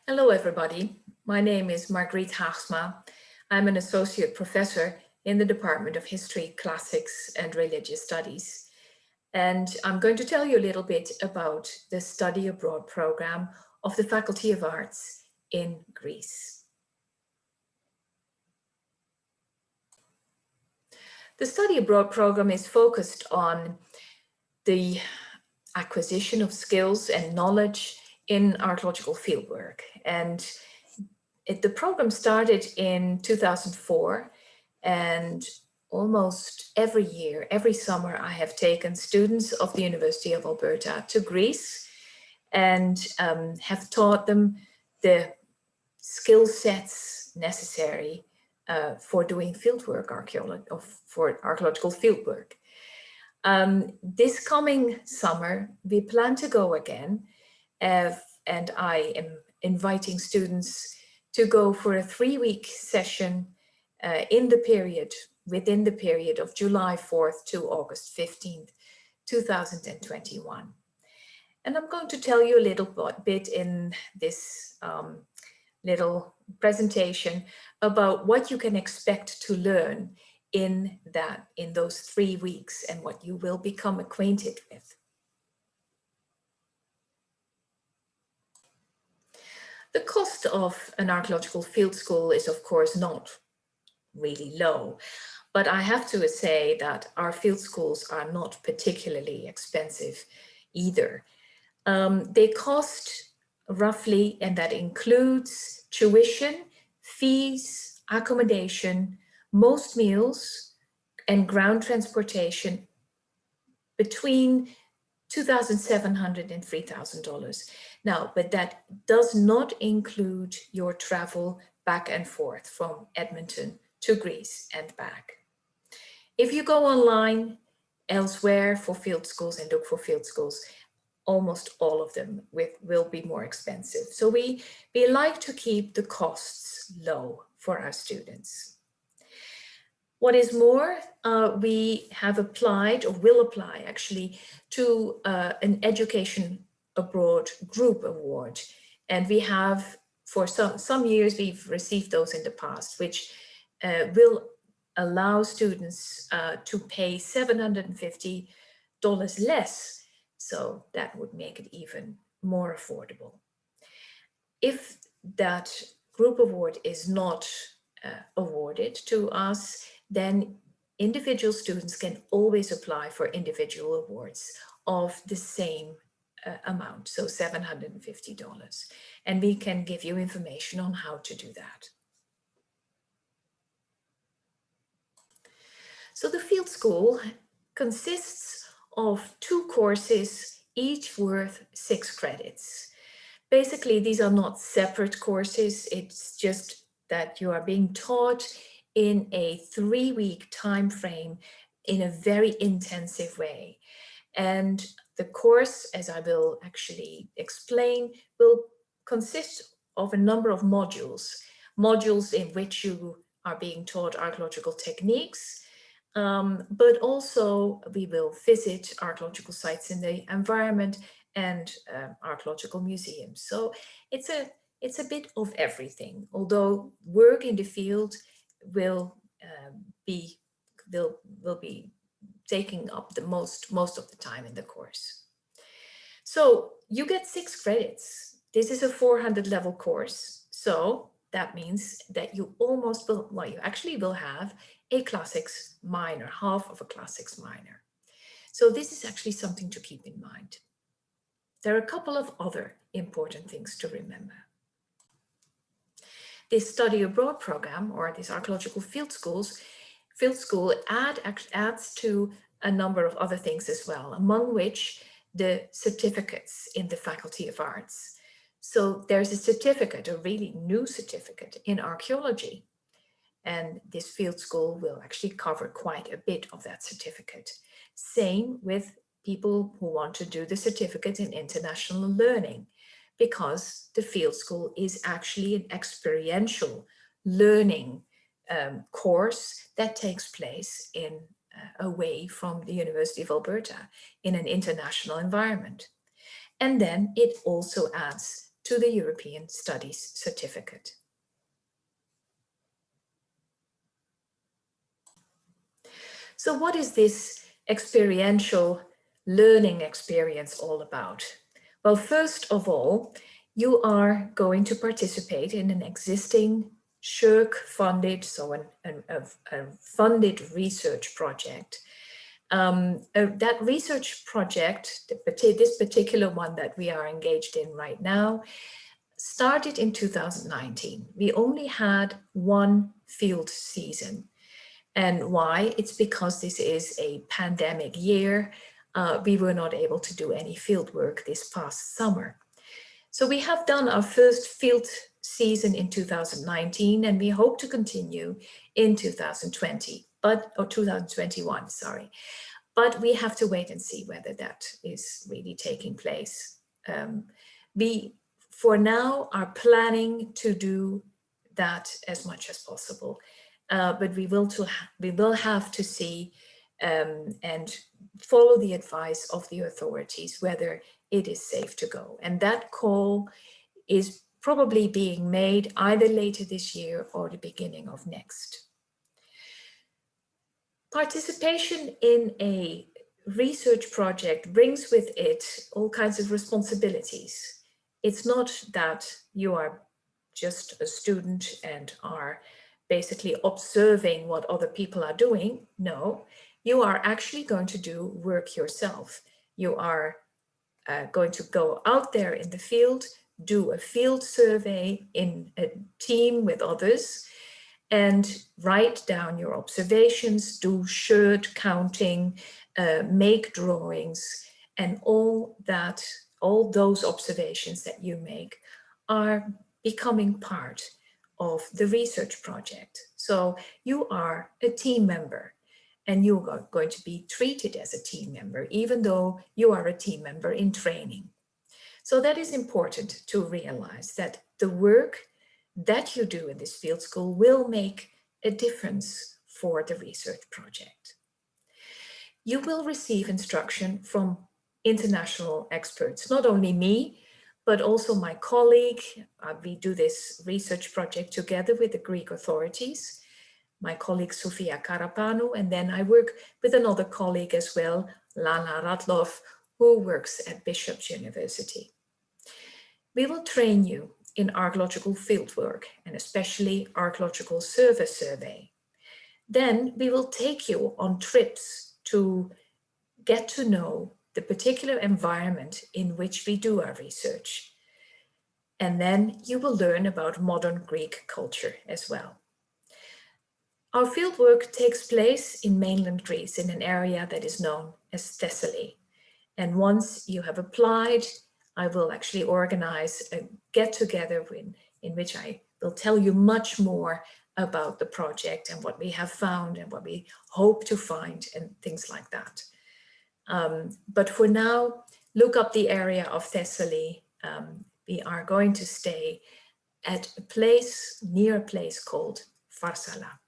Hello, everybody. My name is Margriet Haagsma. I'm an associate professor in the Department of History, Classics and Religious Studies. And I'm going to tell you a little bit about the study abroad program of the Faculty of Arts in Greece. The study abroad program is focused on the acquisition of skills and knowledge in archaeological fieldwork. And the program started in 2004, and almost every year, every summer, I have taken students of the University of Alberta to Greece and have taught them the skill sets necessary for doing fieldwork, for archaeological fieldwork. This coming summer, we plan to go again, and I am inviting students to go for a 3-week session within the period of July 4th to August 15th, 2021. And I'm going to tell you a little bit in this little presentation about what you can expect to learn in those 3 weeks and what you will become acquainted with. The cost of an archaeological field school is, of course, not really low, but I have to say that our field schools are not particularly expensive either. They cost roughly, and that includes tuition, fees, accommodation, most meals, and ground transportation, between $2,700 and $3,000. Now, but that does not include your travel back and forth from Edmonton to Greece and back. If you go online elsewhere for field schools and look for field schools, almost all of them will be more expensive. So we like to keep the costs low for our students. What is more, we have applied, or will apply actually, to an Education Abroad Group Award. And we have, for some years, we've received those in the past, which will allow students to pay $750 less. So that would make it even more affordable. If that group award is not awarded to us, then individual students can always apply for individual awards of the same amount, so $750. And we can give you information on how to do that. So the field school consists of 2 courses, each worth 6 credits. Basically, these are not separate courses. It's just that you are being taught in a 3-week time frame in a very intensive way. And the course, as I will actually explain, will consist of a number of modules in which you are being taught archaeological techniques, but also we will visit archaeological sites in the environment and archaeological museums. So it's a bit of everything, although work in the field will be taking up the most of the time in the course. So you get 6 credits. This is a 400 level course. So that means that you you actually will have a classics minor, half of a classics minor. So this is actually something to keep in mind. There are a couple of other important things to remember. This study abroad program, or this archaeological field school adds to a number of other things as well, among which the certificates in the Faculty of Arts. So there's a certificate, a really new certificate in archaeology, and this field school will actually cover quite a bit of that certificate. Same with people who want to do the certificate in international learning, because the field school is actually an experiential learning course that takes place away from the University of Alberta in an international environment. And then it also adds to the European Studies Certificate. So what is this experiential learning experience all about? Well, first of all, you are going to participate in an existing SSHRC-funded, so a funded research project. That research project, this particular one that we are engaged in right now, started in 2019. We only had one field season. And why? It's because this is a pandemic year. We were not able to do any field work this past summer. So we have done our first field season in 2019, and we hope to continue in 2020, or 2021, sorry. But we have to wait and see whether that is really taking place. We, for now, are planning to do that as much as possible. But we will have to see and follow the advice of the authorities whether it is safe to go. And that call is probably being made either later this year or the beginning of next. Participation in a research project brings with it all kinds of responsibilities. It's not that you are just a student and are basically observing what other people are doing. No, you are actually going to do work yourself. You are going to go out there in the field, do a field survey in a team with others, and write down your observations, do SSHRC counting, make drawings, and all those observations that you make are becoming part of the research project. So you are a team member, and you are going to be treated as a team member, even though you are a team member in training. So that is important to realize, that the work that you do in this field school will make a difference for the research project. You will receive instruction from international experts, not only me, but also my colleague. We do this research project together with the Greek authorities, my colleague Sofia Karapanu, and then I work with another colleague as well, Lana Radlov, who works at Bishop's University. We will train you in archaeological fieldwork, and especially archaeological service survey. Then we will take you on trips to get to know the particular environment in which we do our research. And then you will learn about modern Greek culture as well. Our fieldwork takes place in mainland Greece, in an area that is known as Thessaly. And once you have applied, I will actually organize a get-together in which I will tell you much more about the project and what we have found and what we hope to find and things like that. But for now, look up the area of Thessaly. We are going to stay at a place, near a place called Pharsala.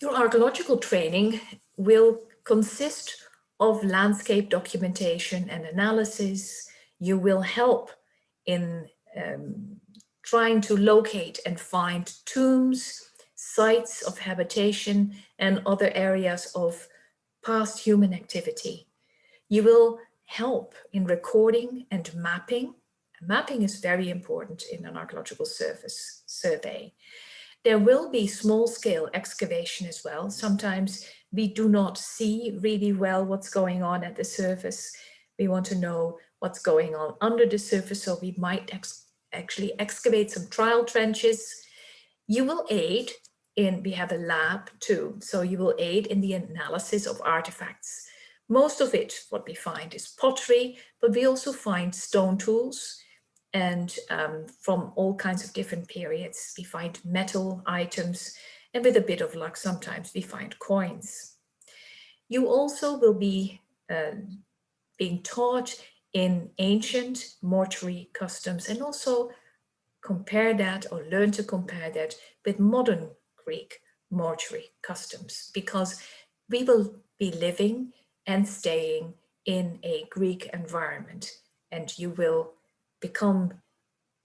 Your archaeological training will consist of landscape documentation and analysis. You will help in trying to locate and find tombs, sites of habitation, and other areas of past human activity. You will help in recording and mapping. Mapping is very important in an archaeological survey. There will be small-scale excavation as well. Sometimes we do not see really well what's going on at the surface. We want to know what's going on under the surface, so we might actually excavate some trial trenches. You will aid in, we have a lab too, so you will aid in the analysis of artifacts. Most of it, what we find, is pottery, but we also find stone tools, and from all kinds of different periods. We find metal items, and with a bit of luck, sometimes we find coins. You also will be being taught in ancient mortuary customs, and also compare that, or learn to compare that with modern Greek mortuary customs, because We will be living and staying in a Greek environment, and you will become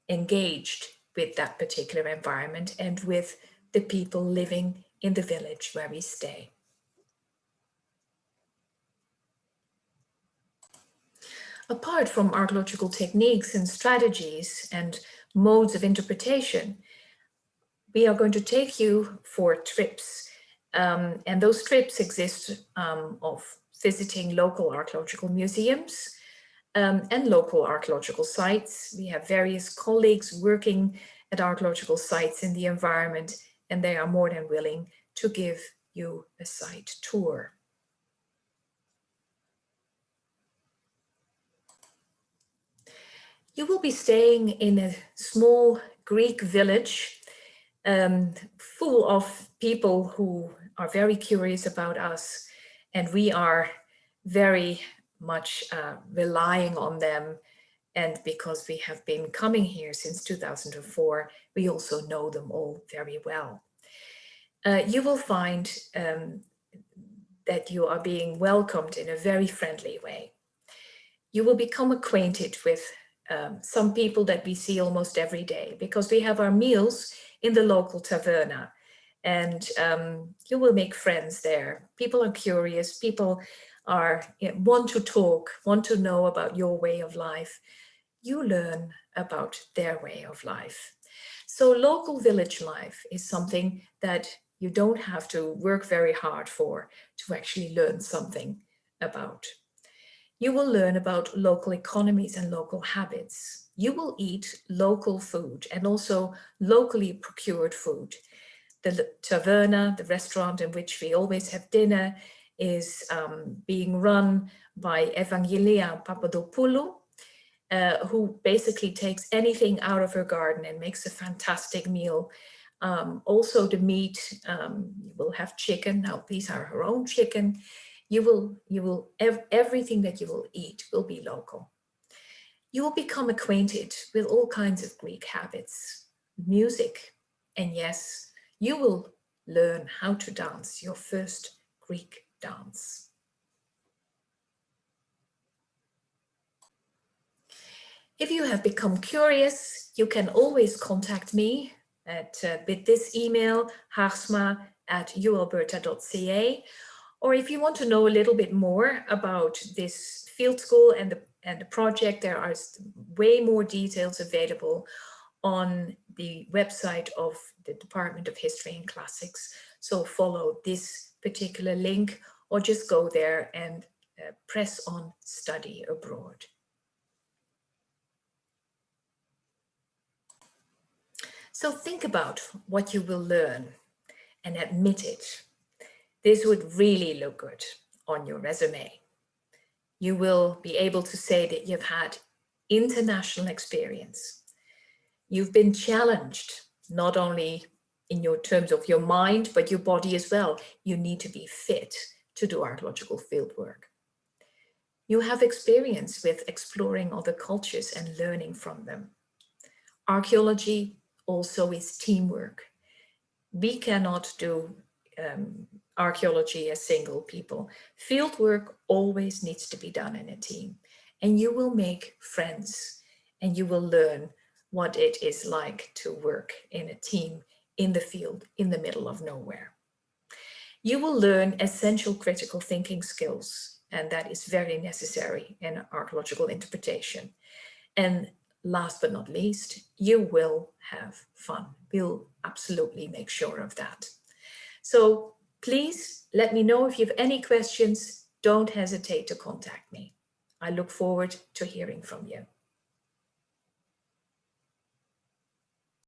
engaged with that particular environment and with the people living in the village where we stay. Apart from archaeological techniques and strategies and modes of interpretation, we are going to take you for trips. And those trips exist of visiting local archaeological museums and local archaeological sites. We have various colleagues working at archaeological sites in the environment, and they are more than willing to give you a site tour. You will be staying in a small Greek village full of people who are very curious about us, and we are very much relying on them. And because we have been coming here since 2004, we also know them all very well. You will find that you are being welcomed in a very friendly way. You will become acquainted with some people that we see almost every day, because we have our meals in the local taverna, and you will make friends there. People are curious, people are want to talk, want to know about your way of life. You learn about their way of life. So local village life is something that you don't have to work very hard for to actually learn something about. You will learn about local economies and local habits. You will eat local food and also locally procured food. The taverna, the restaurant in which we always have dinner, is being run by Evangelia Papadopoulou, who basically takes anything out of her garden and makes a fantastic meal. Also the meat, you will have chicken. Now these are her own chicken. Everything that you will eat will be local. You will become acquainted with all kinds of Greek habits, music, and yes, you will learn how to dance your first Greek dance. If you have become curious, you can always contact me with this email, haarsma@ualberta.ca. Or if you want to know a little bit more about this field school and the project, there are way more details available on the website of the Department of History and Classics. So follow this particular link or just go there and press on Study Abroad. So think about what you will learn and admit it. This would really look good on your resume. You will be able to say that you've had international experience. You've been challenged, not only in your terms of your mind, but your body as well. You need to be fit to do archaeological fieldwork. You have experience with exploring other cultures and learning from them. Archaeology also is teamwork. We cannot do archaeology as single people. Fieldwork always needs to be done in a team, and you will make friends and you will learn what it is like to work in a team in the field in the middle of nowhere. You will learn essential critical thinking skills, and that is very necessary in archaeological interpretation. And last but not least, you will have fun. We'll absolutely make sure of that. So please let me know if you have any questions. Don't hesitate to contact me. I look forward to hearing from you.